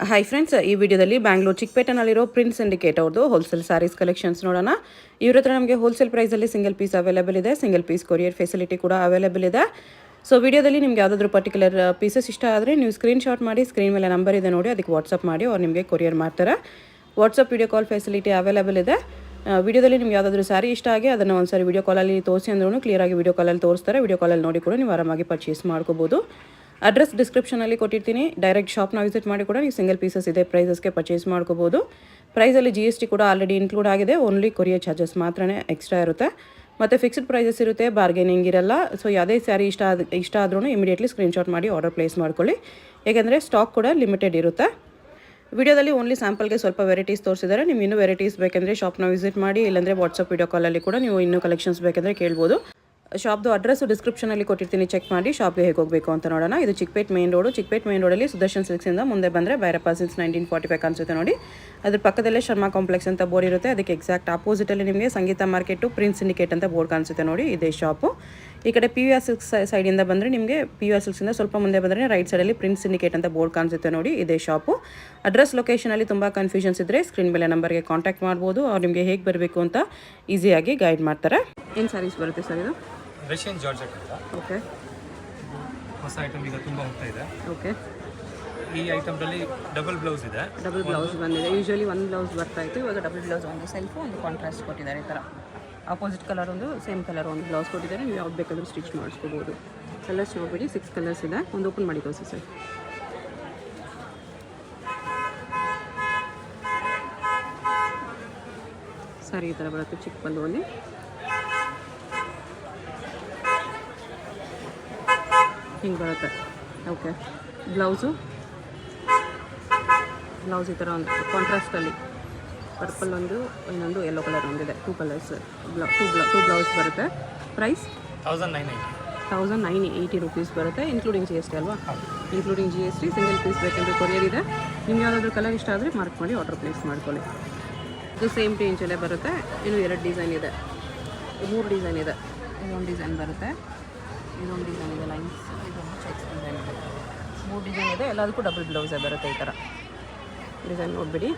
Hi friends, ಈ ವಿಡಿಯೋದಲ್ಲಿ Bangalore ಚಿಕ್ಕಪೇಟೆನಲ್ಲಿರೋ prince syndicate ಅವ್ರದ್ದು ಹೋಲ್ಸೇಲ್ ಸ್ಯಾರೀಸ್ ಕಲೆಕ್ಷನ್ಸ್ ನೋಡೋಣ. ಇವ್ರ ಹತ್ರ ನಮಗೆ ಹೋಲ್ಸೇಲ್ ಪ್ರೈಸಲ್ಲಿ ಸಿಂಗಲ್ ಪೀಸ್ ಅವೈಲೇಬಲ್ ಇದೆ, ಸಿಂಗಲ್ ಪೀಸ್ ಕೊರಿಯರ್ ಫೆಸಿಲಿಟಿ ಕೂಡ ಅವೈಲೇಬಲ್ ಇದೆ. ಸೊ ವಿಡಿಯೋದಲ್ಲಿ ನಿಮ್ಗೆ ಯಾವುದಾದ್ರೂ ಪರ್ಟಿಕ್ಯುಲರ್ ಪೀಸಸ್ ಇಷ್ಟ ಆದರೆ ನೀವು ಸ್ಕ್ರೀನ್ಶಾಟ್ ಮಾಡಿ, ಸ್ಕ್ರೀನ್ ಮೇಲೆ ನಂಬರ್ ಇದೆ ನೋಡಿ, ಅದಕ್ಕೆ ವಾಟ್ಸಪ್ ಮಾಡಿ ಅವ್ರು ನಿಮಗೆ ಕೊರಿಯರ್ ಮಾಡ್ತಾರೆ. WhatsApp video call facility available ಇದೆ. ವಿಡಿಯೋದಲ್ಲಿ ನಿಮ್ಗೆ ಯಾವುದಾದ್ರೂ ಸ್ಯಾರಿ ಇಷ್ಟ ಆಗಿ ಅದನ್ನು ಒಂದ್ಸರಿ ವಿಡಿಯೋ ಕಾಲಲ್ಲಿ ತೋರಿಸಿ ಅಂದ್ರೂ ಕ್ಲಿಯರಾಗಿ ವಿಡಿಯೋ ಕಾಲಲ್ಲಿ ತೋರಿಸ್ತಾರೆ. ವಿಡಿಯೋ ಕಾಲಲ್ಲಿ ನೋಡಿ ಕೂಡ ನೀವು ಆರಾಮಾಗಿ ಪರ್ಚೇಸ್ ಮಾಡ್ಕೋಬೋದು. ಅಡ್ರೆಸ್ ಡಿಸ್ಕ್ರಿಪ್ಷನಲ್ಲಿ ಕೊಟ್ಟಿರ್ತೀನಿ. ಡೈರೆಕ್ಟ್ ಶಾಪ್ನ ವಿಸಿಟ್ ಮಾಡಿ ಕೂಡ ನೀವು ಸಿಂಗಲ್ ಪೀಸಸ್ ಇದೆ ಪ್ರೈಸಸ್ಗೆ ಪರ್ಚೇಸ್ ಮಾಡ್ಕೋಬೋದು. ಪ್ರೈಸಲ್ಲಿ GST ಕೂಡ ಆಲ್ರೆಡಿ ಇನ್ಕ್ಲೂಡ್ ಆಗಿದೆ. ಓನ್ಲಿ ಕೊರಿಯರ್ ಚಾರ್ಜಸ್ ಮಾತ್ರನೇ ಎಕ್ಸ್ಟ್ರಾ ಇರುತ್ತೆ. ಮತ್ತು ಫಿಕ್ಸ್ಡ್ ಪ್ರೈಸಸ್ ಇರುತ್ತೆ, ಬಾರ್ಗೇನಿಂಗ್ ಇರಲ್ಲ. ಸೊ ಯಾವುದೇ ಸ್ಯಾರಿ ಇಷ್ಟ ಆದ್ರೂ ಇಮಿಡಿಯೇಟ್ಲಿ ಸ್ಕ್ರೀನ್ಶಾಟ್ ಮಾಡಿ ಆರ್ಡರ್ ಪ್ಲೇಸ್ ಮಾಡ್ಕೊಳ್ಳಿ, ಏಕೆಂದರೆ ಸ್ಟಾಕ್ ಕೂಡ ಲಿಮಿಟೆಡ್ ಇರುತ್ತೆ. ವಿಡಿಯೋದಲ್ಲಿ ಓನ್ಲಿ ಸ್ಯಾಂಪಲ್ಗೆ ಸ್ವಲ್ಪ ವೆರೈಟೀಸ್ ತೋರಿಸಿದ್ದಾರೆ. ನೀವು ಇನ್ನೂ ವೆರೈಟೀಸ್ ಬೇಕೆಂದರೆ ಶಾಪ್ನ ವಿಸಿಟ್ ಮಾಡಿ, ಇಲ್ಲಾಂದರೆ ವಾಟ್ಸಪ್ ವಿಡಿಯೋ ಕಾಲಲ್ಲಿ ಕೂಡ ನೀವು ಇನ್ನೂ ಕಲೆಕ್ಷನ್ಸ್ ಬೇಕೆಂದರೆ ಕೇಳ್ಬೋದು. ಶಾಪ್ದು ಅಡ್ರೆಸ್ಸು ಡಿಸ್ಕ್ರಿಪ್ಷನಲ್ಲಿ ಕೊಟ್ಟಿರ್ತೀನಿ, ಚೆಕ್ ಮಾಡಿ ಶಾಪ್ಗೆ ಹೇಗೆ ಹೋಗಬೇಕು ಅಂತ ನೋಡೋಣ. ಇದು Chickpet main road. Chickpet main ರೋಡಲ್ಲಿ ಸುದರ್ಶನ್ ಸಿಲ್ಕ್ಸಿಂದ ಮುಂದೆ ಬಂದರೆ ಭೈರಪ್ಪ ಸಿನ್ಸ್ 1945 ಕಾಣಿಸುತ್ತೆ ನೋಡಿ. ಅದ್ರ ಪಕ್ಕದಲ್ಲೇ ಶರ್ಮಾ ಕಾಂಪ್ಲೆಕ್ಸ್ ಅಂತ ಬೋರ್ಡ್ ಇರುತ್ತೆ. ಅದಕ್ಕೆ ಎಕ್ಸಾಕ್ಟ್ ಆಪೋಸಿಟಲ್ಲಿ ನಿಮಗೆ ಸಂಗೀತ ಮಾರ್ಕೆಟು ಪ್ರಿನ್ಸ್ ಸಿಂಡಿಕೇಟ್ ಅಂತ ಬೋರ್ಡ್ ಕಾಣಿಸುತ್ತೆ ನೋಡಿ, ಇದೇ ಶಾಪು. ಈ ಕಡೆ PVR ಸಿಲ್ಕ್ಸ್ ಸೈಡಿಂದ ಬಂದರೆ ನಿಮಗೆ PVR ಸಿಲ್ಕ್ಸಿಂದ ಸ್ವಲ್ಪ ಮುಂದೆ ಬಂದರೆ ರೈಟ್ ಸೈಡಲ್ಲಿ ಪ್ರಿನ್ಸ್ ಸಿಂಡಿಕೇಟ್ ಅಂತ ಬೋರ್ಡ್ ಕಾಣಿಸುತ್ತೆ ನೋಡಿ, ಇದೇ ಶಾಪು. ಅಡ್ರೆಸ್ ಲೊಕೇಶನಲ್ಲಿ ತುಂಬ ಕನ್ಫ್ಯೂಷನ್ಸ್ ಇದ್ದರೆ ಸ್ಕ್ರೀನ್ ಮೇಲೆ ನಂಬರ್ಗೆ ಕಾಂಟ್ಯಾಕ್ಟ್ ಮಾಡ್ಬೋದು. ಅವ್ರು ನಿಮಗೆ ಹೇಗೆ ಬರಬೇಕು ಅಂತ ಈಸಿಯಾಗಿ ಗೈಡ್ ಮಾಡ್ತಾರೆ. ಏನು ಸ್ಯಾರೀಸ್ ಬರುತ್ತೆ ಸರ್ ಇದು? ರಷ್ಯನ್ ಜಾರ್ಜೆಟ್ ಅಂತ. ಓಕೆ, ಹೊಸ ಐಟಮ್ ಈಗ ತುಂಬ ಹೋಗ್ತಾ ಇದೆ. ಓಕೆ. ಈ ಐಟಮ್ನಲ್ಲಿ ಡಬಲ್ ಬ್ಲೌಸ್ ಇದೆ. ಡಬಲ್ ಬ್ಲೌಸ್ ಬಂದಿದೆ. ಯೂಶಲಿ ಒಂದು ಬ್ಲೌಸ್ ಬರ್ತಾ ಇತ್ತು, ಇವಾಗ ಡಬಲ್ ಬ್ಲೌಸ್, ಒಂದು ಸೆಲ್ಫು ಒಂದು ಕಾಂಟ್ರಾಸ್ಟ್ ಕೊಟ್ಟಿದ್ದಾರೆ. ಈ ಥರ ಆಪೋಸಿಟ್ ಕಲರ್ ಒಂದು, ಸೇಮ್ ಕಲರ್ ಒಂದು ಬ್ಲೌಸ್ ಕೊಟ್ಟಿದ್ದಾರೆ. ನೀವು ಯಾವ್ದು ಬೇಕಾದರೂ ಸ್ಟಿಚ್ ಮಾಡಿಸ್ಕೋಬೋದು. ಕಲರ್ಸ್ ನೋಡ್ಬಿಡಿ, 6 ಕಲರ್ಸ್ ಇದೆ. ಒಂದು ಓಪನ್ ಮಾಡಿ ತೋರಿಸಿ ಸರ್. ಸರಿ, ಈ ಥರ ಬರುತ್ತೆ ಚಿಕ್ಕ ಪಲ್ಲುವಲ್ಲಿ. ಹಿಂಗೆ ಬರುತ್ತೆ. ಓಕೆ, ಬ್ಲೌಸು ಈ ಥರ ಒಂದು ಕಾಂಟ್ರಾಸ್ಟಲ್ಲಿ ಪರ್ಪಲ್ ಒಂದು, ಇನ್ನೊಂದು ಯೆಲ್ಲೋ ಕಲರ್ ಒಂದಿದೆ. 2 ಕಲರ್ಸ್, ಟೂ ಬ್ಲೌಸ್ ಬರುತ್ತೆ. ಪ್ರೈಸ್ 1980 ರುಪೀಸ್ ಬರುತ್ತೆ, ಇನ್ಕ್ಲೂಡಿಂಗ್ GST ಅಲ್ವಾ? Including GST. ಸಿಂಗಲ್ ಪೀಸ್ ಬೇಕೆಂದರೆ ಕೊರಿಯರ್ ಇದೆ. ನಿಮ್ಗೆ ಯಾವುದಾದ್ರೂ ಕಲರ್ ಇಷ್ಟ ಆದರೆ ಮಾರ್ಕ್ ಮಾಡಿ ಆರ್ಡರ್ ಪ್ಲೇಸ್ ಮಾಡ್ಕೊಳ್ಳಿ. ಇದು ಸೇಮ್ ರೇಂಜಲ್ಲೇ ಬರುತ್ತೆ. ಇನ್ನು 2 ಡಿಸೈನ್ ಇದೆ, 3 ಡಿಸೈನ್ ಇದೆ. ಇದೊಂದು ಡಿಸೈನ್ ಬರುತ್ತೆ, ಇದೊಂದು ಡಿಸೈನ್ ಇದೆ, ಲೈನ್ಸ್, ಇದೊಂದು ಚೆಕ್ಸ್ ಡಿಸೈನ್ ಇದೆ. 3 ಡಿಸೈನ್ ಇದೆ. ಎಲ್ಲದಕ್ಕೂ ಡಬಲ್ ಬ್ಲೌಸೇ ಬರುತ್ತೆ. ಈ ಥರ ಡಿಸೈನ್ ನೋಡಿಬಿಡಿ.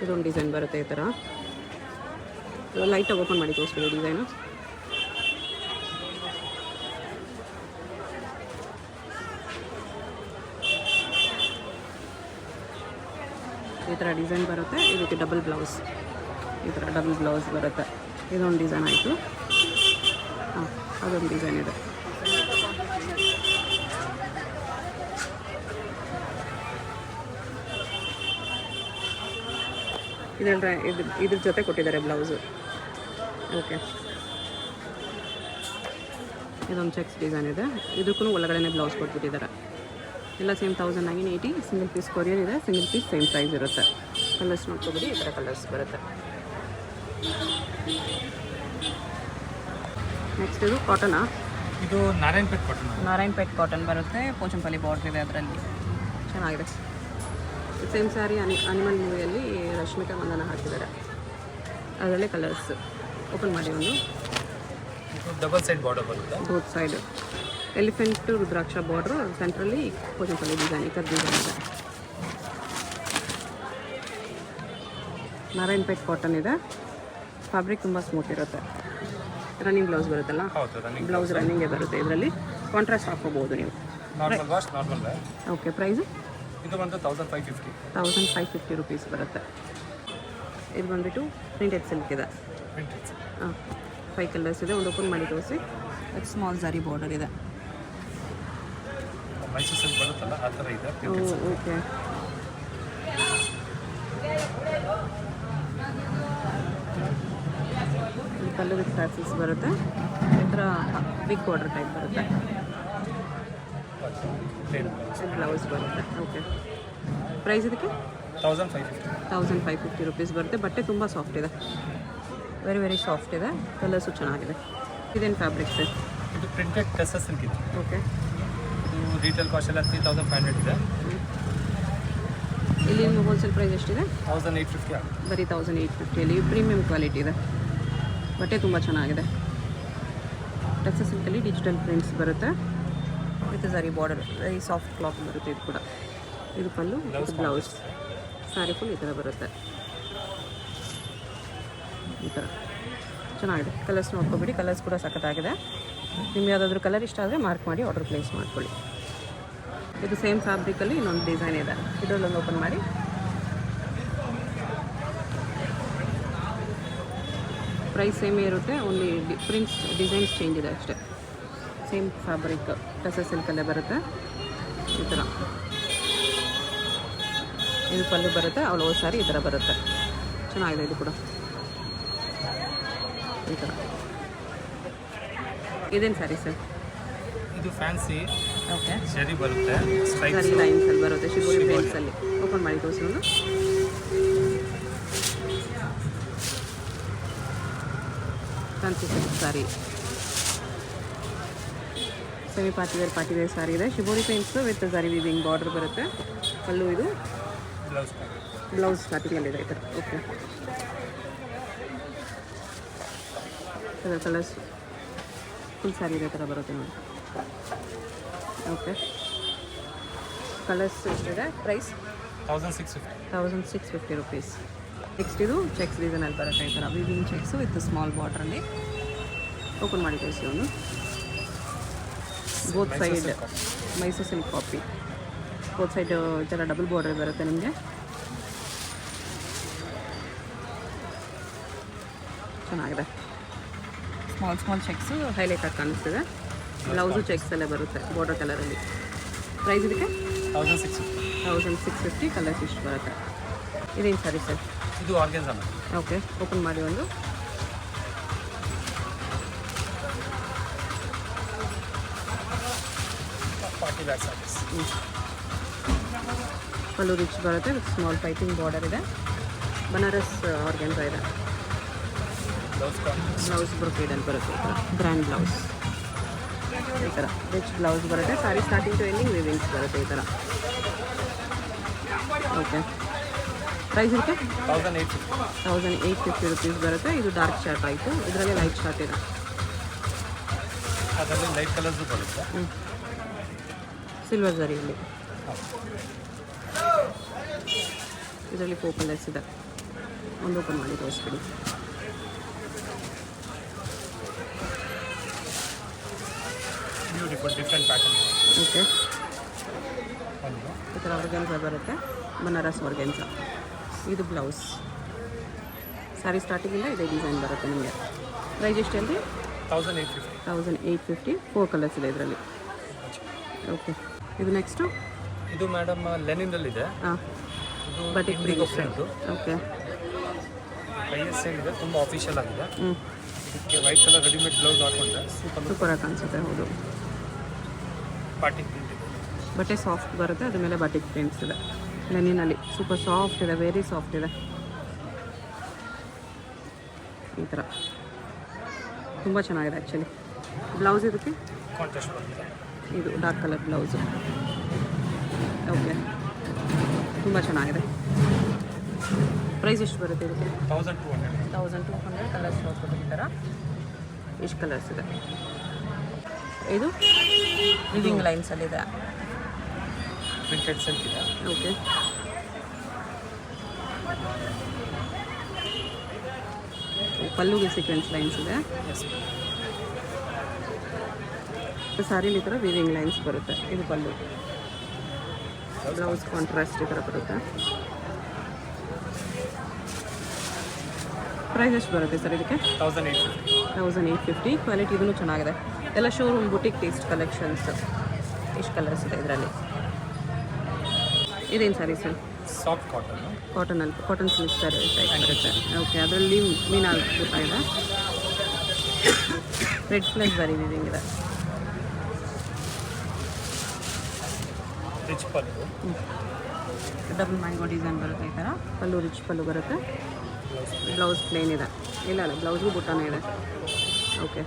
ಇದೊಂದು ಡಿಸೈನ್ ಬರುತ್ತೆ ಈ ಥರ. ಲೈಟಾಗಿ ಓಪನ್ ಮಾಡಿ ತೋರಿಸ್ಬಿಡಿ ಡಿಸೈನು. ಈ ಥರ ಡಿಸೈನ್ ಬರುತ್ತೆ. ಇದಕ್ಕೆ ಡಬಲ್ ಬ್ಲೌಸ್, ಈ ಥರ ಡಬಲ್ ಬ್ಲೌಸ್ ಬರುತ್ತೆ. ಇದೊಂದು ಡಿಸೈನ್ ಆಯಿತು. ಹಾಂ, ಅದೊಂದು ಡಿಸೈನ್ ಇದೆ. ಇದೆಲ್ಲ ಇದ್ರ ಜೊತೆ ಕೊಟ್ಟಿದ್ದಾರೆ ಬ್ಲೌಸು. ಓಕೆ, ಇದೊಂದು ಚೆಕ್ಸ್ ಡಿಸೈನ್ ಇದೆ. ಇದಕ್ಕೂ ಒಳಗಡೆ ಬ್ಲೌಸ್ ಕೊಟ್ಬಿಟ್ಟಿದ್ದಾರೆ. ಎಲ್ಲ ಸೇಮ್ 1980. ಸಿಂಗಲ್ ಪೀಸ್ ಕೊರಿಯರ್ ಇದೆ. ಸಿಂಗಲ್ ಪೀಸ್ ಸೇಮ್ ಪ್ರೈಸ್ ಇರುತ್ತೆ. ಕಲರ್ಸ್ ನೋಡ್ಕೊಬಿಡಿ, ಈ ಥರ ಕಲರ್ಸ್ ಬರುತ್ತೆ. ನೆಕ್ಸ್ಟ್ ಇದು ಕಾಟನಾ? ಇದು ನಾರಾಯಣಪೇಟ್ ಕಾಟನ್ ಬರುತ್ತೆ. ಪೋಚಂಪಲ್ಲಿ ಬಾರ್ಡ್ರ್ ಇದೆ, ಅದರಲ್ಲಿ ಚೆನ್ನಾಗಿದೆ. ಸೇಮ್ ಸ್ಯಾರಿ ಅನಿಮಲ್ ಮೂವಿಯಲ್ಲಿ ರಶ್ಮಿಕಾ ಮಂದನ ಹಾಕಿದ್ದಾರೆ. ಅದರಲ್ಲೇ ಕಲರ್ಸ್. ಓಪನ್ ಮಾಡಿ. ಒಂದು ಡಬಲ್ ಸೈಡ್ ಬಾರ್ಡರ್ ಬರುತ್ತೆ. Both side elephant rudraksha border, ಸೆಂಟ್ರಲ್ಲಿ ಪೋಚಂಪಲ್ಲಿ ಡಿಸೈನ್, ಈ ಥರ ಡಿಸೈನ್ ಇದೆ. ನಾರಾಯಣಪೇಟ್ ಕಾಟನ್ ಇದೆ. ಫ್ಯಾಬ್ರಿಕ್ ತುಂಬ ಸ್ಮೂತ್ ಇರುತ್ತೆ. ರನ್ನಿಂಗ್ ಬ್ಲೌಸ್ ಬರುತ್ತಲ್ಲ, ಬ್ಲೌಸ್ ರನ್ನಿಂಗೇ ಬರುತ್ತೆ. ಇದರಲ್ಲಿ ಕಾಂಟ್ರಾಸ್ಟ್ ಹಾಕೋಬೋದು ನೀವು. Normal wash, normal wear. Okay, price ಇದು ಬಂದು 1550 ರುಪೀಸ್ ಬರುತ್ತೆ. ಇದು ಬಂದುಬಿಟ್ಟು ಪ್ರಿಂಟೆಡ್ ಸಿಲ್ಕ್ ಇದೆ. ಹಾಂ, 5 ಕಲರ್ಸ್ ಇದೆ. ಒಂದು ಓಪನ್ ಮಾಡಿ ತೋರಿಸಿ. ಅದು ಸ್ಮಾಲ್ ಝರಿ ಬಾರ್ಡರ್ ಇದೆ. ಮೈಸೂರು ಸಿಲ್ಕ್ ಬರುತ್ತಲ್ಲ, ಆ ಥರ ಇದೆ. ಓಕೆ, ಪಲ್ಲು ವಿತ್ ಫ್ಯಾಸಿಲ್ಸ್ ಬರುತ್ತೆ. ಈ ಥರ ಬಿಗ್ ಬಾರ್ಡರ್ ಟೈಪ್ ಬರುತ್ತೆ. ಬ್ಲೌಸ್ ಬರುತ್ತೆ. ಓಕೆ, ಪ್ರೈಸ್ ಇದಕ್ಕೆ 1550 ರುಪೀಸ್ ಬರುತ್ತೆ. ಬಟ್ಟೆ ತುಂಬ ಸಾಫ್ಟ್ ಇದೆ, ವೆರಿ ಸಾಫ್ಟ್ ಇದೆ. ಕಲರ್ಸು ಚೆನ್ನಾಗಿದೆ. ಇದೇನು ಫ್ಯಾಬ್ರಿಕ್ಸ್? ಇದು ಪ್ರಿಂಟೆಡ್ ಟೆಸಸ್ ಸಿಲ್ಕ್ ಇದೆ. ಓಕೆ, ಇದು ರೀಟೇಲ್ ಕಾಸ್ಟ್ ಎಲ್ಲ 3500 ಇದೆ. ಇಲ್ಲಿ ನಿಮ್ಮ ಹೋಲ್ಸೇಲ್ ಪ್ರೈಸ್ ಎಷ್ಟಿದೆ? 1850 ಆಗುತ್ತೆ. ಬರೀ 1850. ಪ್ರೀಮಿಯಂ ಕ್ವಾಲಿಟಿ ಇದೆ. ಬಟ್ಟೆ ತುಂಬ ಚೆನ್ನಾಗಿದೆ. ಟೆಕ್ಸಸ್ ಸಿಲ್ಕಲ್ಲಿ ಡಿಜಿಟಲ್ ಪ್ರಿಂಟ್ಸ್ ಬರುತ್ತೆ. With zari border, very soft cloth ಬರುತ್ತೆ. ಇದು ಕೂಡ ಇದು ಪಲ್ಲು, ಇದು ಬ್ಲೌಸ್. ಸ್ಯಾರಿ ಫುಲ್ ಈ ಥರ ಬರುತ್ತೆ. ಈ ಥರ ಚೆನ್ನಾಗಿದೆ. ಕಲರ್ಸ್ ನೋಡ್ಕೊಬಿಡಿ, ಕಲರ್ಸ್ ಕೂಡ ಸಖತ್ತಾಗಿದೆ. ನಿಮ್ಗೆ ಯಾವುದಾದ್ರೂ ಕಲರ್ ಇಷ್ಟ ಆದರೆ ಮಾರ್ಕ್ ಮಾಡಿ ಆರ್ಡರ್ ಪ್ಲೇಸ್ ಮಾಡ್ಕೊಳ್ಳಿ. ಇದು ಸೇಮ್ ಫ್ಯಾಬ್ರಿಕಲ್ಲಿ ಇನ್ನೊಂದು ಡಿಸೈನ್ ಇದೆ, ಇದರಲ್ಲೊಂದು ಓಪನ್ ಮಾಡಿ. ಪ್ರೈಸ್ ಸೇಮೇ ಇರುತ್ತೆ, ಓನ್ಲಿ ಪ್ರಿಂಟ್ಸ್ ಡಿಸೈನ್ಸ್ ಚೇಂಜ್ ಇದೆ ಅಷ್ಟೇ. ಸೇಮ್ ಫ್ಯಾಬ್ರಿಕ್ ಟಸರ್ ಸಿಲ್ಕಲ್ಲೇ ಬರುತ್ತೆ. ಈ ಥರ ಇದು ಪಲ್ಲು ಬರುತ್ತೆ, ಅವಳು ಸ್ಯಾರಿ ಈ ಥರ ಬರುತ್ತೆ. ಚೆನ್ನಾಗಿದೆ ಇದು ಕೂಡ. ಈ ಥರ ಇದೇನು ಸ್ಯಾರಿ ಸರ್? ಇದು ಫ್ಯಾನ್ಸಿ ಓಕೆ, ಜರಿ ಬರುತ್ತೆ, ಸ್ಯಾರಿ ಲೈನ್ಸಲ್ಲಿ ಬರುತ್ತೆ, ಶಿಬೋರಿ ಪ್ರಿಂಟ್ಸಲ್ಲಿ. ಓಪನ್ ಮಾಡಿ ತೋರಿಸಿ ಒಂದು. Fancy silk sari, semi partywear sari ಇದೆ. ಶಿಬೋರಿ ಪ್ರಿಂಟ್ಸ್ ವಿತ್ ಜರಿ ವೀವಿಂಗ್ ಬಾರ್ಡರ್ ಬರುತ್ತೆ. ಪಲ್ಲು, ಇದು ಬ್ಲೌಸ್ ಸ್ಟಾರ್ಟಿಂಗಲ್ಲಿದೆ ಈ ಥರ. ಓಕೆ, ಕಲರ್ಸ್ ಫುಲ್ ಸ್ಯಾರಿ ಇದೇ ಥರ ಬರುತ್ತೆ ನೋಡಿ. ಓಕೆ, ಕಲರ್ಸ್ ಎಷ್ಟಿದೆ? Price 1650 rupees. ನೆಕ್ಸ್ಟ್ ಇದು ಚೆಕ್ಸ್ ಡಿಸೈನಲ್ಲಿ ಬರುತ್ತೆ ಈ ಥರ ವೀವಿಂಗ್ ಚೆಕ್ಸು ವಿತ್ ಸ್ಮಾಲ್ ಬಾರ್ಡ್ರಲ್ಲಿ. ಓಪನ್ ಮಾಡಿ ತೋರಿಸಿ ಒಂದು. Both side Mysore silk copy, both side ಈ ಥರ ಡಬಲ್ ಬಾರ್ಡರ್ ಬರುತ್ತೆ ನಿಮಗೆ. ಚೆನ್ನಾಗಿದೆ. ಸ್ಮಾಲ್ ಚೆಕ್ಸು ಹೈಲೈಟ್ ಆಗಿ ಕಾಣಿಸ್ತಿದೆ. ಬ್ಲೌಸು ಚೆಕ್ಸಲ್ಲೇ ಬರುತ್ತೆ ಬಾರ್ಡರ್ ಕಲರಲ್ಲಿ. ಪ್ರೈಸ್ ಇದಕ್ಕೆ 1650. ಕಲರ್ಸ್ ಇಷ್ಟು ಬರುತ್ತೆ. ಇದೇನು ಸ್ಯಾರಿ ಸರ್? ಇದು ಆರ್ಗೆನ್ಸಾ. ಓಕೆ, ಓಪನ್ ಮಾಡಿ ಒಂದು. Party wear saris. ಪಲ್ಲು ರಿಚ್ ಬರುತ್ತೆ ವಿತ್ ಸ್ಮಾಲ್ ಪೈಪಿಂಗ್ ಬಾರ್ಡರ್ ಇದೆ. ಬನಾರಸ್ ಆರ್ಗೆನ್ಸಾ ಇದೆ. ಬ್ಲೌಸ್ ಬ್ರೊಕೇಡಲ್ಲಿ ಬರುತ್ತೆ ಈ ಥರ ಗ್ರ್ಯಾಂಡ್ ಬ್ಲೌಸ್. ಈ ಥರ ರಿಚ್ ಬ್ಲೌಸ್ ಬರುತ್ತೆ. Saree starting to ending weavings ಬರುತ್ತೆ ಈ ಥರ. ಓಕೆ, ಪ್ರೈಸ್ ಇದಕ್ಕೆ 1850 rupees ಬರುತ್ತೆ. ಇದು ಡಾರ್ಕ್ ಶಾರ್ಟ್ ಆಯಿತು, ಇದರಲ್ಲಿ ಲೈಟ್ ಶಾರ್ಟ್ ಇದೆ. ಅದರಲ್ಲಿ ಲೈಟ್ ಕಲರ್ಸು ಬರುತ್ತೆ. ಸಿಲ್ವರ್ ಜರಿಯಲ್ಲಿ. ಇದರಲ್ಲಿ 4 ಕಲರ್ಸ್ ಇದೆ. ಒಂದು ಓಪನ್ ಮಾಡಿ ತೋರಿಸ್ಬಿಡಿ. Different pattern. ಓಕೆ, ಈ ಥರ ಆರ್ಗೆನ್ಸಾ ಬರುತ್ತೆ, ಬನಾರಸ್ ಆರ್ಗೆನ್ಸಾ. ಇದು ಬ್ಲೌಸ್. ಸ್ಯಾರಿ ಸ್ಟಾರ್ಟಿಂಗಿಂದ ಇದೇ ಡಿಸೈನ್ ಬರುತ್ತೆ ನಿಮಗೆ. ಪ್ರೈಸ್ ಎಷ್ಟು ಹೇಳಿ? 1850. 4 ಕಲರ್ಸ್ ಇದೆ ಇದರಲ್ಲಿ. ಓಕೆ, ಇದು ನೆಕ್ಸ್ಟು. ಇದು ಮೇಡಮ್ ಲೆನಿನಲ್ಲಿದೆ. ಹಾಂ, ಇದು ಬಟಿಕ್ ಪ್ರಿಂಟು. ಓಕೆ, ಪ್ರೈಸ್ ಏನಿದೆ ತುಂಬ ಆಫಿಷಿಯಲ್ ಆಗಿದೆ. ಹ್ಞೂ, ಇದಕ್ಕೆ ವೈಟ್ ಕಲರ್ ರೆಡಿಮೇಡ್ ಬ್ಲೌಸ್ ಹಾಕೊಂಡ್ರೆ ಸೂಪರಾಗಿ ಕಾಣಿಸುತ್ತೆ. ಹೌದು, ಪಾರ್ಟಿ ಪ್ರಿಂಟ್ ಇದೆ. ಬಟ್ಟೆ ಸಾಫ್ಟ್ ಬರುತ್ತೆ, ಅದ್ರ ಮೇಲೆ ಬಟಿಕ್ ಪ್ರಿಂಟ್ಸ್ ಇದೆ. ಲೆನಿನಲ್ಲಿ ಸೂಪರ್ ಸಾಫ್ಟ್ ಇದೆ, ವೆರಿ ಸಾಫ್ಟ್ ಇದೆ. ಈ ಥರ ತುಂಬ ಚೆನ್ನಾಗಿದೆ ಆ್ಯಕ್ಚುಲಿ. ಬ್ಲೌಸ್ ಇದಕ್ಕೆ ಕಾಂಟ್ರಾಸ್ಟ್ ಬರುತ್ತೆ. ಇದು ಡಾರ್ಕ್ ಕಲರ್ ಬ್ಲೌಸು. ಓಕೆ, ತುಂಬ ಚೆನ್ನಾಗಿದೆ. ಪ್ರೈಸ್ ಎಷ್ಟು ಬರುತ್ತೆ ಇದಕ್ಕೆ? 1200. ಕಲರ್ಸ್ ನೋಡ್ಕೊಂಡು ಈ ಥರ ಇಷ್ಟು ಕಲರ್ಸ್ ಇದೆ. ಇದು ವಿವಿಂಗ್ ಲೈನ್ಸಲ್ಲಿದೆ. ಪ್ರಿಂಟೆಡ್ ಸಿಲ್ಕ್ ಇದೆ. ಓಕೆ, ಪಲ್ಲುಗೆ ಸೀಕ್ವೆನ್ಸ್ ಲೈನ್ಸ್ ಇದೆ. ಎಸ್. ಸ್ಯಾರಿಲಿ ಈ ಥರ ವಿವಿಂಗ್ ಲೈನ್ಸ್ ಬರುತ್ತೆ. ಇದು ಪಲ್ಲು. ಬ್ಲೌಸ್ ಕಾಂಟ್ರಾಸ್ಟ್ ಈ ಥರ ಬರುತ್ತೆ. ಪ್ರೈಸ್ ಎಷ್ಟು ಬರುತ್ತೆ ಸರ್ ಇದಕ್ಕೆ? 1850. ಕ್ವಾಲಿಟಿ ಇದೂ ಚೆನ್ನಾಗಿದೆ. ಎಲ್ಲ ಶೋರೂಮ್ ಬುಟಿಕ್ ಟೇಸ್ಟ್ ಕಲೆಕ್ಷನ್ಸ್. ಇಷ್ಟು ಕಲರ್ಸ್ ಇದೆ ಇದರಲ್ಲಿ. ಇದೇನು sari sir? Soft cotton. Cotton silk sari type ಬರುತ್ತೆ. ಓಕೆ, ಅದರಲ್ಲಿ ಮೀನಾಲ್ ಕೂಟ ಇದೆ. ರೆಡ್ ಪ್ಲಸ್ ಬರೀ ವಿವಿಂಗ್ ಇದೆ. ರಿಚ್ ಪಲ್ಲು. ಡಬಲ್ ಮ್ಯಾಂಗೋ ಡಿಸೈನ್ ಬರುತ್ತೆ ಈ ಥರ. ಪಲ್ಲು ರಿಚ್ ಪಲ್ಲು ಬರುತ್ತೆ. ಬ್ಲೌಸ್ ಪ್ಲೇನ್ ಇದೆ. ಇಲ್ಲ ಬ್ಲೌಸ್ಗೂ ಬುಟ್ಟಾನೇ ಇದೆ. ಓಕೆ,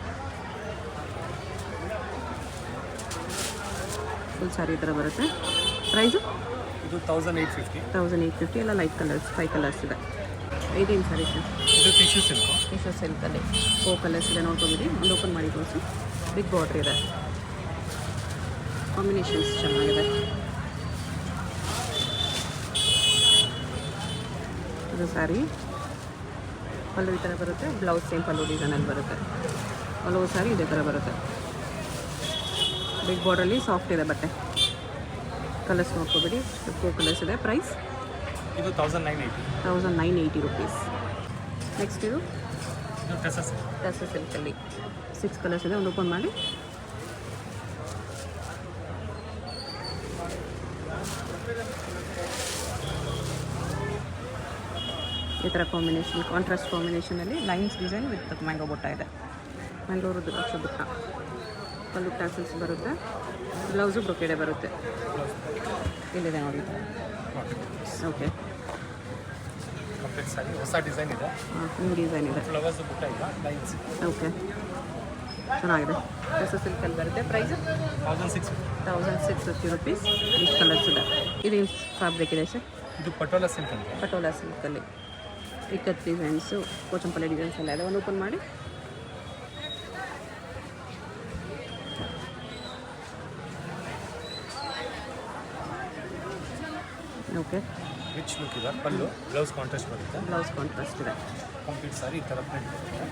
ಫುಲ್ ಸ್ಯಾರಿ ಈ ಥರ ಬರುತ್ತೆ. ಪ್ರೈಸು? ಇದು 1850. ಎಲ್ಲ ಲೈಟ್ ಕಲರ್ಸ್, 5 ಕಲರ್ಸ್ ಇದೆ. ಇದೇನು ಸ್ಯಾರಿ ಸರ್? ಇದು ಟಿಶ್ಯೂ ಸಿಲ್ಕಲ್ಲಿ 4 ಕಲರ್ಸ್ ಇದೆ. ನೋಡ್ಕೊಬಿಡಿ, ಒಂದು ಓಪನ್ ಮಾಡಿ ತೋರಿಸಿ. ಬಿಗ್ ಬಾರ್ಡ್ರ್ ಇದೆ. ಕಾಂಬಿನೇಷನ್ಸ್ ಚೆನ್ನಾಗಿದೆ. ಇದು ಸ್ಯಾರಿ ಪಲ್ಲು ಈ ಥರ ಬರುತ್ತೆ, ಬ್ಲೌಸ್ ಸೇಮ್ ಪಲ್ಲು ಡಿಸೈನಲ್ಲಿ ಬರುತ್ತೆ. ಹಲವು ಸ್ಯಾರಿ ಇದೇ ಥರ ಬರುತ್ತೆ. ಬಿಗ್ ಬಾರ್ಡರಲ್ಲಿ ಸಾಫ್ಟ್ ಇದೆ ಬಟ್ಟೆ. ಕಲರ್ಸ್ ನೋಡ್ಕೊಬೇಡಿ, 4 ಕಲರ್ಸ್ ಇದೆ. ಪ್ರೈಸ್ ಇದು 1980 ರುಪೀಸ್. ನೆಕ್ಸ್ಟ್ ಇದು ಟೆಸಸ್ ಸಿಲ್ಕಲ್ಲಿ 6 ಕಲರ್ಸ್ ಇದೆ. ಒಂದು ಓಪನ್ ಮಾಡಿ. ಈ ಥರ ಕಾಂಬಿನೇಷನ್, ಕಾಂಟ್ರಾಸ್ಟ್ ಕಾಂಬಿನೇಷನಲ್ಲಿ ಲೈನ್ಸ್ ಡಿಸೈನ್ ವಿತ್ ಮ್ಯಾಂಗೋ ಬುಟ್ಟ ಇದೆ. ಮ್ಯಾಂಗ್ಳೂರು ದ್ರಾಕ್ಷಿ ಬುಟ್ಟ. ಪಲ್ಲು ಟ್ಯಾಸಲ್ಸ್ ಬರುತ್ತೆ, ಬ್ಲೌಸು ಬ್ರೊಕೆಡೆ ಬರುತ್ತೆ. ಇಲ್ಲಿದೆ ನೋಡಿ. ಓಕೆ, ಕಂಪ್ಲೀಟ್ ಸಾರಿ ಹೊಸ ಡಿಸೈನ್ ಇದೆ. ನ್ಯೂ ಡಿಸೈನ್ ಇದೆ. ಫ್ಲವರ್ಸ್ ಬುಟ್ಟ ಇಲ್ಲ, ಲೈನ್ಸ್. ಓಕೆ, ಚೆನ್ನಾಗಿದೆ. ಟೆಸಸ್ ಸಿಲ್ಕಲ್ಲಿ ಬರುತ್ತೆ. Price 1650 rupees. ಇಷ್ಟು ಕಲರ್ಸ್ ಇದೆ. ಇದು ಫ್ಯಾಬ್ರಿಕ್ ಇದೆ ಸರ್. ಇದು ಪಟೋಲಾ ಸಿಲ್ಕ್ ಅಂತ. ಪಟೋಲಾ ಸಿಲ್ಕಲ್ಲಿ ಇಕ್ಕತ್ ಡಿಸೈನ್ಸು, ಕೋಚಂಪಲ್ಲಿ ಡಿಸೈನ್ಸ್ ಎಲ್ಲ ಇದೆ. ಒಂದು ಓಪನ್ ಮಾಡಿ. ಓಕೆ, ರಿಚ್ ಲುಕ್ ಇದೆ. ಪಲ್ಲು ಬ್ಲೌಸ್ ಕಾಂಟ್ರಾಸ್ಟ್ ಬರುತ್ತೆ. ಬ್ಲೌಸ್ ಕಾಂಟ್ರಾಸ್ಟ್ ಇದೆ. ಕಂಪ್ಲೀಟ್ ಸಾರಿ ಈ ಥರ ಪ್ರಿಂಟ್ ಬರುತ್ತೆ.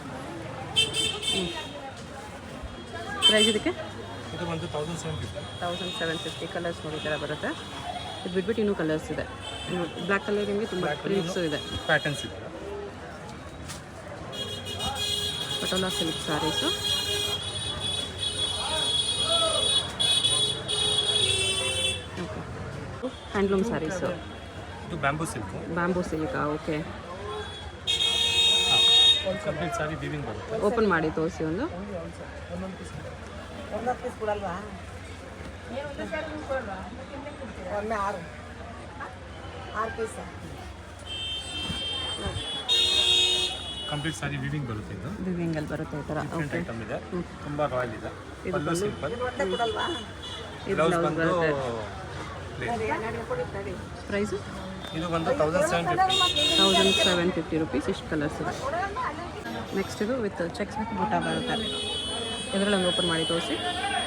ಪ್ರೈಸ್ ಇದಕ್ಕೆ ಇದು ಬಂದು 1750. ಕಲರ್ಸ್ ನೋಡಿ ಈ ಥರ ಬರುತ್ತೆ. ಇದು ಬಿಟ್ಬಿಟ್ಟು ಇನ್ನೂ ಕಲರ್ಸ್ ಇದೆ. ಇನ್ನು ಬ್ಲ್ಯಾಕ್ ಕಲರ್ ನಿಮಗೆ ತುಂಬ ಪ್ರಿಂಟ್ಸು ಇದೆ. ಪ್ಯಾಟರ್ನ್ಸ್ ಇದೆ. Patola silk saris. Okay, handloom saris. ಇದು ಬ್ಯಾಂಬೂ ಸಿಲ್ಕ್. ಬ್ಯಾಂಬೂ ಸಿಲ್ಕಾ? ಓಕೆ, ಕಂಪ್ಲೀಟ್ ಸಾರಿ ವೀವಿಂಗ್ ಬರುತ್ತೆ. ಓಪನ್ ಮಾಡಿ ತೋರಿಸಿ. ಒಂದು ಕಂಪ್ಲೀಟ್ ಸಾರಿ ವೀವಿಂಗ್ ಬರುತ್ತೆ. ಇದು ವಿವಿಂಗಲ್ಲಿ ಬರುತ್ತೆ ಈ ಥರ. ಡಿಫ್ರೆಂಟ್ ಓಕೆ, ಐಟಮ್ ಇದೆ. ತುಂಬ ರಾಯಲ್ ಇದೆ. ಇದು ಪಲ್ಲು ಸಿಂಪಲ್. ಇದು ಬ್ಲೌಸ್ ಬ್ಲೌಸ್ ಬಂದು ಬರುತ್ತೆ. ಪ್ಲೇನ್. ಪ್ರೈಸು ಇದು ಬಂದು 1750 ರುಪೀಸ್. ಇಷ್ಟು ಕಲರ್ಸ್ ಇದೆ. ನೆಕ್ಸ್ಟ್ ಇದು ವಿತ್ ಚೆಕ್ಸ್ ವಿತ್ ಬುಟ್ಟ ಬರುತ್ತೆ. ಇದರಲ್ಲಿ ಒಂದು ಓಪನ್ ಮಾಡಿ ತೋರಿಸಿ.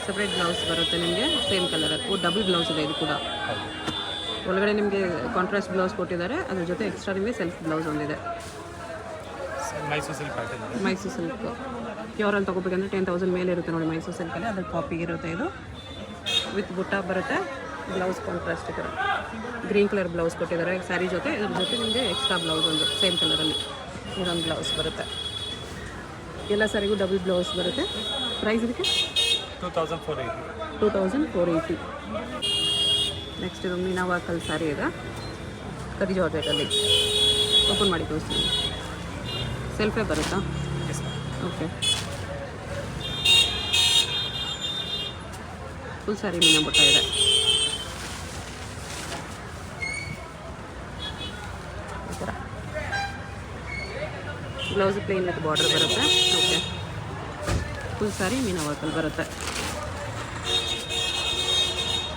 ಸಪ್ರೇಟ್ ಬ್ಲೌಸ್ ಬರುತ್ತೆ ನಿಮಗೆ, ಸೇಮ್ ಕಲರ್. ಡಬಲ್ ಬ್ಲೌಸ್ ಇದೆ ಇದು ಕೂಡ. ಒಳಗಡೆ ನಿಮಗೆ ಕಾಂಟ್ರಾಸ್ಟ್ ಬ್ಲೌಸ್ ಕೊಟ್ಟಿದ್ದಾರೆ, ಅದ್ರ ಜೊತೆ ಎಕ್ಸ್ಟ್ರಾ ನಿಮಗೆ ಸೆಲ್ಫ್ ಬ್ಲೌಸ್ ಒಂದಿದೆ. Mysore silk pattern. Mysore silk ಪ್ಯೂರಲ್ಲಿ ತೊಗೋಬೇಕಂದ್ರೆ 10,000 ಮೇಲೆ ಇರುತ್ತೆ ನೋಡಿ ಮೈಸೂರು ಸಿಲ್ಕಲ್ಲಿ. ಅದ್ರ ಕಾಪಿ ಇರುತ್ತೆ. ಇದು ವಿತ್ ಬುಟ್ಟ ಬರುತ್ತೆ. ಬ್ಲೌಸ್ ಕಾಂಟ್ರಾಸ್ಟ್ ಇದೆ. ಗ್ರೀನ್ ಕಲರ್ ಬ್ಲೌಸ್ ಕೊಟ್ಟಿದ್ದಾರೆ ಸ್ಯಾರಿ ಜೊತೆ. ಇದ್ರ ಜೊತೆ ನಿಮಗೆ ಎಕ್ಸ್ಟ್ರಾ ಬ್ಲೌಸ್ ಒಂದು ಸೇಮ್ ಕಲರಲ್ಲಿ ಇದೊಂದು ಬ್ಲೌಸ್ ಬರುತ್ತೆ. ಎಲ್ಲ ಸ್ಯಾರಿಗೂ ಡಬಲ್ ಬ್ಲೌಸ್ ಬರುತ್ತೆ. ಪ್ರೈಸ್ ಇದಕ್ಕೆ 2480. ನೆಕ್ಸ್ಟ್ ಇದು ಮೀನಾ ವರ್ಕಲ್ ಸ್ಯಾರಿ ಇದೆ, ಕರಿ ಜಾರ್ಜೆಟಲ್ಲಿ. ಓಪನ್ ಮಾಡಿ ತೋರಿಸ್ತೀನಿ. ಸೆಲ್ಫೇ ಬರುತ್ತಾ? ಓಕೆ, ಫುಲ್ ಸ್ಯಾರಿ ಮೀನಾ ಬುಟ್ಟ ಇದೆ. ಈ ಥರ ಬ್ಲೌಸ್ ಪ್ಲೇನ್ ವಿತ್ ಬಾರ್ಡರ್ ಬರುತ್ತೆ. ಓಕೆ, ಫುಲ್ ಸ್ಯಾರಿ ಮೀನಾ ವರ್ಕಲ್ಲಿ ಬರುತ್ತೆ.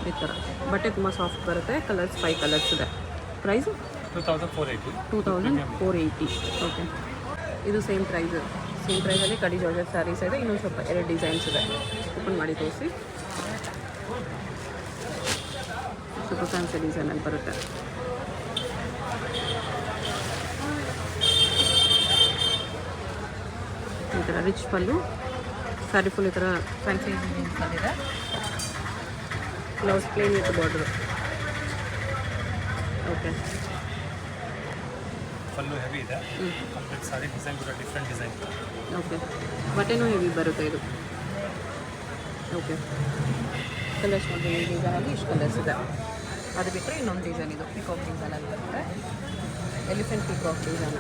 ಈ ಥರ ಬಟ್ಟೆ ತುಂಬ ಸಾಫ್ಟ್ ಬರುತ್ತೆ. ಕಲರ್ಸ್ 5 ಕಲರ್ಸ್ ಇದೆ. ಪ್ರೈಸು 2480. ಓಕೆ, ಇದು ಸೇಮ್ ಪ್ರೈಸಲ್ಲಿ ಕಡಿ ಜಾರ್ಜೆಟ್ ಸ್ಯಾರೀಸ್ ಇದೆ. ಇನ್ನೊಂದು ಸ್ವಲ್ಪ 2 ಡಿಸೈನ್ಸ್ ಇದೆ. ಓಪನ್ ಮಾಡಿ ತೋರಿಸಿ. ಸ್ವಲ್ಪ ಫ್ಯಾನ್ಸಿ ಡಿಸೈನಲ್ಲಿ ಬರುತ್ತೆ. ಈ ಥರ ರಿಚ್ ಪಲ್ಲು, ಸ್ಯಾರಿ ಫುಲ್ ಈ ಥರ ಫ್ಯಾನ್ಸಿ ಡಿಸೈನ್ಸಲ್ಲಿದೆ. Blouse plain with border. Okay, ಪಲ್ಲು ಹೆವಿ ಇದೆ. ಕಂಪ್ಲೀಟ್ ಸಾರಿ ಡಿಸೈನ್ ಕೂಡ ಡಿಫ್ರೆಂಟ್ ಡಿಸೈನ್. ಓಕೆ, ಬಟ್ಟೆನೂ ಹೆವಿ ಬರುತ್ತೆ ಇದು. ಓಕೆ, ಕಲರ್ಸ್ ನೋಡಿ. ಈ ಡಿಸೈನಲ್ಲಿ ಇಷ್ಟು ಕಲರ್ಸ್ ಇದೆ. ಅದು ಬಿಟ್ಟರೆ ಇನ್ನೊಂದು ಡಿಸೈನ್ ಇದು ಪಿಕಾಕ್ ಡಿಸೈನಲ್ಲಿ ಬರುತ್ತೆ. Elephant peacock design.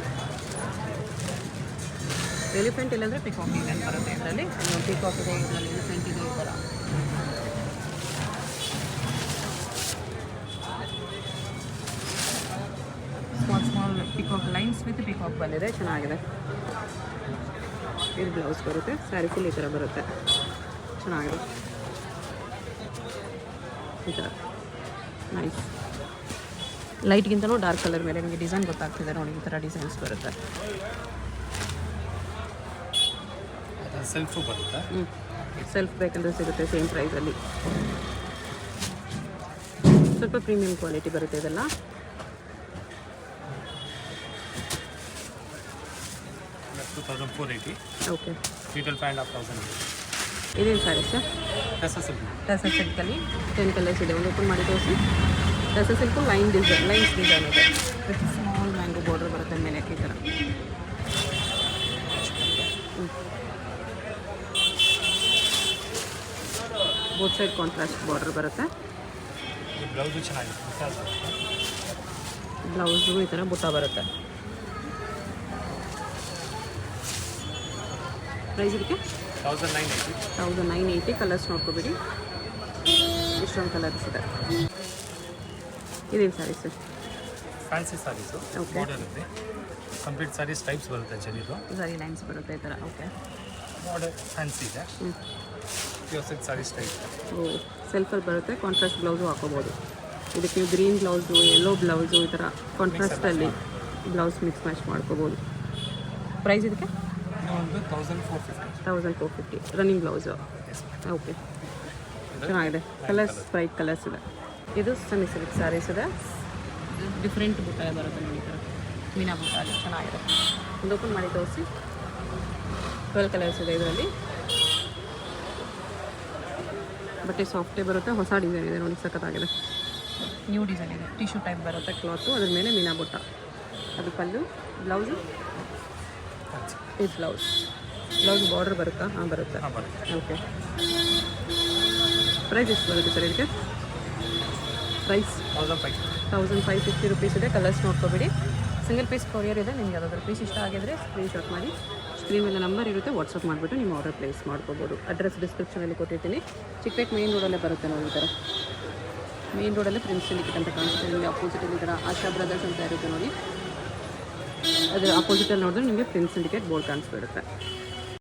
ಎಲಿಫೆಂಟ್ ಇಲ್ಲಾಂದರೆ ಪಿಕಾಕ್ ಡಿಸೈನ್ ಬರುತ್ತೆ. ಇದರಲ್ಲಿ ಪಿಕಾಕ್ ಇದೆ, ಇದರಲ್ಲಿ ಎಲಿಫೆಂಟ್ ಇದೆ. ಈ ಥರ small peacock lines with peacock ಬಂದಿದೆ. ಚೆನ್ನಾಗಿದೆ. ಇದು ಬ್ಲೌಸ್ ಬರುತ್ತೆ. ಸ್ಯಾರಿ ಫುಲ್ ಈ ಥರ ಬರುತ್ತೆ. ಚೆನ್ನಾಗಿದೆ. ಈ ಥರ ನೈಸ್. ಲೈಟ್ಗಿಂತಲೂ ಡಾರ್ಕ್ ಕಲರ್ ಮೇಲೆ ನಿಮಗೆ ಡಿಸೈನ್ ಗೊತ್ತಾಗ್ತಿದೆ ನೋಡಿ. ಈ ಥರ ಡಿಸೈನ್ಸ್ ಬರುತ್ತೆ. ಸೆಲ್ಫು ಬರುತ್ತೆ. ಸೆಲ್ಫ್ ಬೇಕಂದ್ರೆ ಸಿಗುತ್ತೆ ಸೇಮ್ ಪ್ರೈಸಲ್ಲಿ. ಸ್ವಲ್ಪ ಪ್ರೀಮಿಯಂ ಕ್ವಾಲಿಟಿ ಬರುತ್ತೆ ಇದೆಲ್ಲ. 2480. ಓಕೆ. Retail 5,500. ಇದೇನು sari sir? That's a simple. Tussar ಸಿಲ್ಕಲ್ಲಿ 10 ಕಲರ್ಸ್ ಇದೆ. ಒಂದು ಓಪನ್ ಮಾಡಿ ತೋರಿಸಿ. ಟಸರ್ ಸಿಲ್ಕು ಲೈನ್ಸ್ ಡಿಸೈನ್ ಇದೆ. ವಿತ್ ಸ್ಮಾಲ್ ಮ್ಯಾಂಗೋ ಬಾರ್ಡರ್ ಬರುತ್ತೆ ಮೇಲೆ ಈ ಥರ. ಬೋತ್ ಸೈಡ್ ಕಾಂಟ್ರಾಸ್ಟ್ ಬಾರ್ಡರ್ ಬರುತ್ತೆ. ಬ್ಲೌಸು ಚೆನ್ನಾಗಿದೆ. ಬ್ಲೌಸು ಈ ಥರ ಬುಟ್ಟ ಬರುತ್ತೆ. ಪ್ರೈಸ್ ಇದಕ್ಕೆ 1980. 1980. ಕಲರ್ಸ್ ನೋಡ್ಕೊಬೇಡಿ, ಇಷ್ಟೊಂದು ಕಲರ್ಸ್ ಇದೆ. ಇದೇನು sari sir? Fancy saris. Okay. Border ಇದೆ. ಕಂಪ್ಲೀಟ್ ಸಾರೀಸ್ ಟೈಪ್ಸ್ ಬರುತ್ತೆ ಜರಿದು. ಸರಿ ಲೈನ್ಸ್ ಬರುತ್ತೆ ಈ ಥರ. ಓಕೆ. ಬಾರ್ಡರ್ ಫ್ಯಾನ್ಸಿ ಇದೆ. Pure silk saris type. Oh, ಸೆಲ್ಫಲ್ಲಿ ಬರುತ್ತೆ. ಕಾಂಟ್ರಾಸ್ಟ್ ಬ್ಲೌಸು ಹಾಕೋಬೋದು. ಇದಕ್ಕೆ ನೀವು ಗ್ರೀನ್ ಬ್ಲೌಸು, ಯೆಲ್ಲೋ ಬ್ಲೌಸು ಈ ಥರ ಕಾಂಟ್ರಾಸ್ಟಲ್ಲಿ ಬ್ಲೌಸ್ ಮಿಕ್ಸ್ ಮ್ಯಾಚ್ ಮಾಡ್ಕೋಬೋದು. ಪ್ರೈಸ್ ಇದಕ್ಕೆ ಒಂದು 1450. 1450. Running blouse. ಓಕೆ, ಚೆನ್ನಾಗಿದೆ. ಕಲರ್ಸ್ ಬ್ರೈಟ್ ಕಲರ್ಸ್ ಇದೆ. ಇದು ಸೆಮಿ ಸಿಲ್ಕ್ ಸ್ಯಾರೀಸ್ ಇದೆ. ಡಿಫ್ರೆಂಟ್ ಬುಟ್ಟ ಬರುತ್ತೆ ನೋಡಿ ಈ ಥರ ಮೀನಾ ಬುಟ್ಟ. ಅಲ್ಲಿ ಚೆನ್ನಾಗಿದೆ. ಒಂದು ಓಪನ್ ಮಾಡಿ ತೋರಿಸಿ. 12 ಕಲರ್ಸ್ ಇದೆ ಇದರಲ್ಲಿ. ಬಟ್ಟೆ ಸಾಫ್ಟೇ ಬರುತ್ತೆ. ಹೊಸ ಡಿಸೈನ್ ಇದೆ ನೋಡಿ, ಸಖತ್ತಾಗಿದೆ. ನ್ಯೂ ಡಿಸೈನ್ ಇದೆ. ಟಿಶ್ಯೂ ಟೈಪ್ ಬರುತ್ತೆ ಕ್ಲಾತು. ಅದ್ರ ಮೇಲೆ ಮೀನಾ ಬುಟ್ಟ. ಅದು ಪಲ್ಲು. ಬ್ಲೌಸು ಇದು ಬ್ಲೌಸ್ ಬಾರ್ಡರ್ ಬರುತ್ತಾ? ಹಾಂ, ಬರುತ್ತೆ. ಹಾಂ ಬರುತ್ತೆ. ಓಕೆ. ಪ್ರೈಸ್ ಎಷ್ಟು ಬರುತ್ತೆ ಸರ್ ಇದಕ್ಕೆ? ಪ್ರೈಸ್ 1550 ರುಪೀಸ್ ಇದೆ. ಕಲರ್ಸ್ ನೋಡ್ಕೊಬೇಡಿ. ಸಿಂಗಲ್ ಪೀಸ್ ಕೊರಿಯರ್ ಇದೆ. ನಿಮ್ಗೆ ಯಾವುದಾದ್ರೂ ಪೀಸ್ ಇಷ್ಟ ಆಗಿದ್ರೆ ಸ್ಕ್ರೀನ್ಶಾಟ್ ಮಾಡಿ. ಸ್ಕ್ರೀನ್ ಮೇಲೆ ನಂಬರ್ ಇರುತ್ತೆ, ವಾಟ್ಸಪ್ ಮಾಡಿಬಿಟ್ಟು ನಿಮ್ಮ ಆರ್ಡರ್ ಪ್ಲೇಸ್ ಮಾಡ್ಕೋಬೋದು. ಅಡ್ರೆಸ್ ಡಿಸ್ಕ್ರಿಪ್ಷನಲ್ಲಿ ಕೊಟ್ಟಿರ್ತೀನಿ. ಚಿಕ್ಕಪೇಟೆ ಮೇನ್ ರೋಡಲ್ಲೇ ಬರುತ್ತೆ ನೋಡಿ ಈ ಥರ. ಮೇನ್ ರೋಡಲ್ಲೇ ಪ್ರಿನ್ಸ್ ಸಿಂಡಿಕೇಟ್ ಅಂತ ಕಾಣಿಸುತ್ತೆ ನಿಮಗೆ. ಅಪೋಸಿಟಲ್ಲಿ ಈ ಥರ ಆಶಾ ಬ್ರದರ್ಸ್ ಅಂತ ಇರುತ್ತೆ ನೋಡಿ. ಅದರ ಅಪೋಸಿಟಲ್ಲಿ ನೋಡಿದ್ರೆ ನಿಮಗೆ ಪ್ರಿನ್ಸ್ ಸಿಂಡಿಕೇಟ್ ಬೋರ್ಡ್ ಕಾಣಿಸ್ಬಿಡುತ್ತೆ.